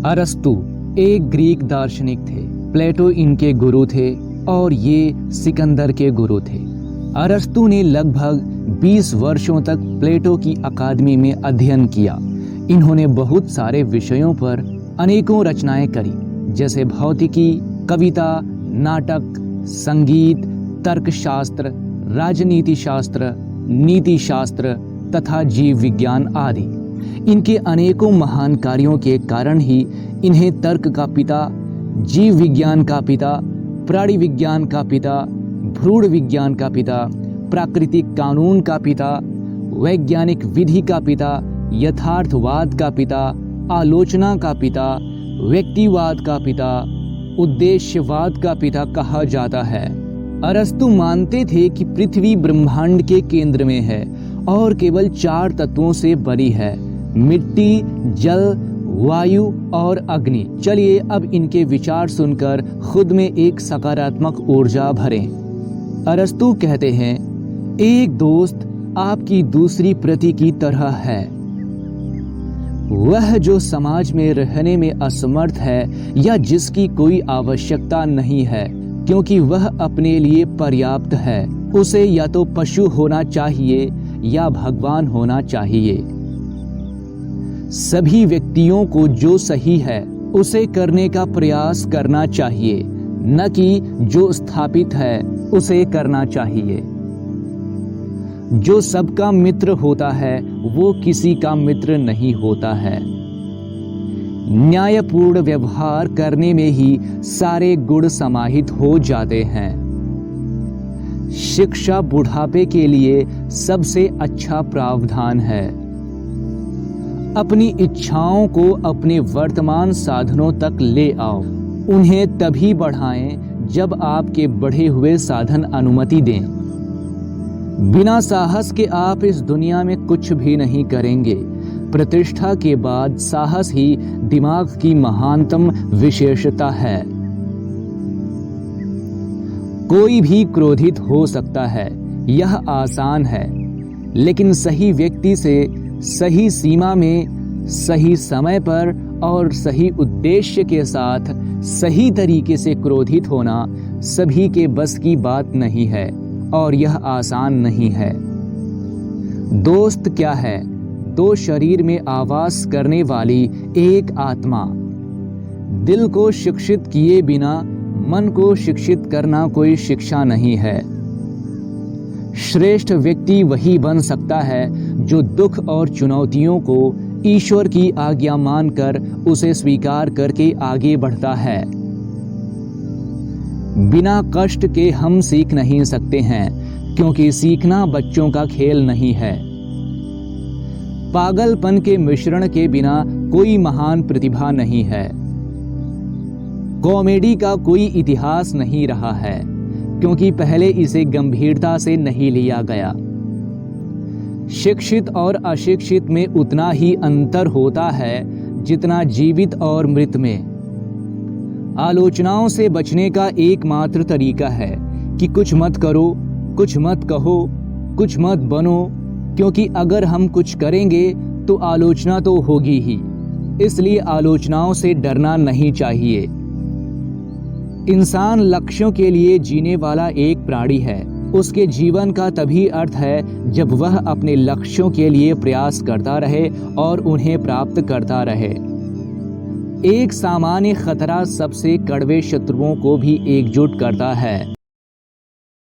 अरस्तु एक ग्रीक दार्शनिक थे। प्लेटो इनके गुरु थे और ये सिकंदर के गुरु थे। अरस्तु ने लगभग 20 वर्षों तक प्लेटो की अकादमी में अध्ययन किया। इन्होंने बहुत सारे विषयों पर अनेकों रचनाएं करी, जैसे भौतिकी, कविता, नाटक, संगीत, तर्कशास्त्र, राजनीति शास्त्र, नीति शास्त्र तथा जीव विज्ञान आदि। इनके अनेकों महान कार्यों के कारण ही इन्हें तर्क का पिता, जीव विज्ञान का पिता, प्राणी विज्ञान का पिता, भ्रूण विज्ञान का पिता, प्राकृतिक कानून का पिता, वैज्ञानिक विधि का पिता, यथार्थवाद का पिता, आलोचना का पिता, व्यक्तिवाद का पिता, उद्देश्यवाद का पिता कहा जाता है। अरस्तु मानते थे कि पृथ्वी ब्रह्मांड के केंद्र में है और केवल 4 तत्वों से बनी है: मिट्टी, जल, वायु और अग्नि। चलिए अब इनके विचार सुनकर खुद में एक सकारात्मक ऊर्जा भरें। अरस्तु कहते हैं, एक दोस्त आपकी दूसरी प्रति की तरह है। वह जो समाज में रहने में असमर्थ है या जिसकी कोई आवश्यकता नहीं है क्योंकि वह अपने लिए पर्याप्त है, उसे या तो पशु होना चाहिए या भगवान होना चाहिए। सभी व्यक्तियों को जो सही है उसे करने का प्रयास करना चाहिए, न कि जो स्थापित है उसे करना चाहिए। जो सबका मित्र होता है वो किसी का मित्र नहीं होता है। न्यायपूर्ण व्यवहार करने में ही सारे गुण समाहित हो जाते हैं। शिक्षा बुढ़ापे के लिए सबसे अच्छा प्रावधान है। अपनी इच्छाओं को अपने वर्तमान साधनों तक ले आओ। उन्हें तभी बढ़ाएं जब आपके बढ़े हुए साधन अनुमति दें। बिना साहस के आप इस दुनिया में कुछ भी नहीं करेंगे। प्रतिष्ठा के बाद साहस ही दिमाग की महानतम विशेषता है। कोई भी क्रोधित हो सकता है, यह आसान है, लेकिन सही व्यक्ति से सही सीमा में, सही समय पर और सही उद्देश्य के साथ सही तरीके से क्रोधित होना सभी के बस की बात नहीं है और यह आसान नहीं है। दोस्त क्या है? 2 शरीर में आवास करने वाली एक आत्मा। दिल को शिक्षित किए बिना मन को शिक्षित करना कोई शिक्षा नहीं है। श्रेष्ठ व्यक्ति वही बन सकता है जो दुख और चुनौतियों को ईश्वर की आज्ञा मानकर उसे स्वीकार करके आगे बढ़ता है। बिना कष्ट के हम सीख नहीं सकते हैं, क्योंकि सीखना बच्चों का खेल नहीं है। पागलपन के मिश्रण के बिना कोई महान प्रतिभा नहीं है। कॉमेडी का कोई इतिहास नहीं रहा है, क्योंकि पहले इसे गंभीरता से नहीं लिया गया। शिक्षित और अशिक्षित में उतना ही अंतर होता है जितना जीवित और मृत में। आलोचनाओं से बचने का एकमात्र तरीका है कि कुछ मत करो, कुछ मत कहो, कुछ मत बनो, क्योंकि अगर हम कुछ करेंगे तो आलोचना तो होगी ही। इसलिए आलोचनाओं से डरना नहीं चाहिए। इंसान लक्ष्यों के लिए जीने वाला एक प्राणी है। उसके जीवन का तभी अर्थ है जब वह अपने लक्ष्यों के लिए प्रयास करता रहे और उन्हें प्राप्त करता रहे। एक सामान्य खतरा सबसे कड़वे शत्रुओं को भी एकजुट करता है।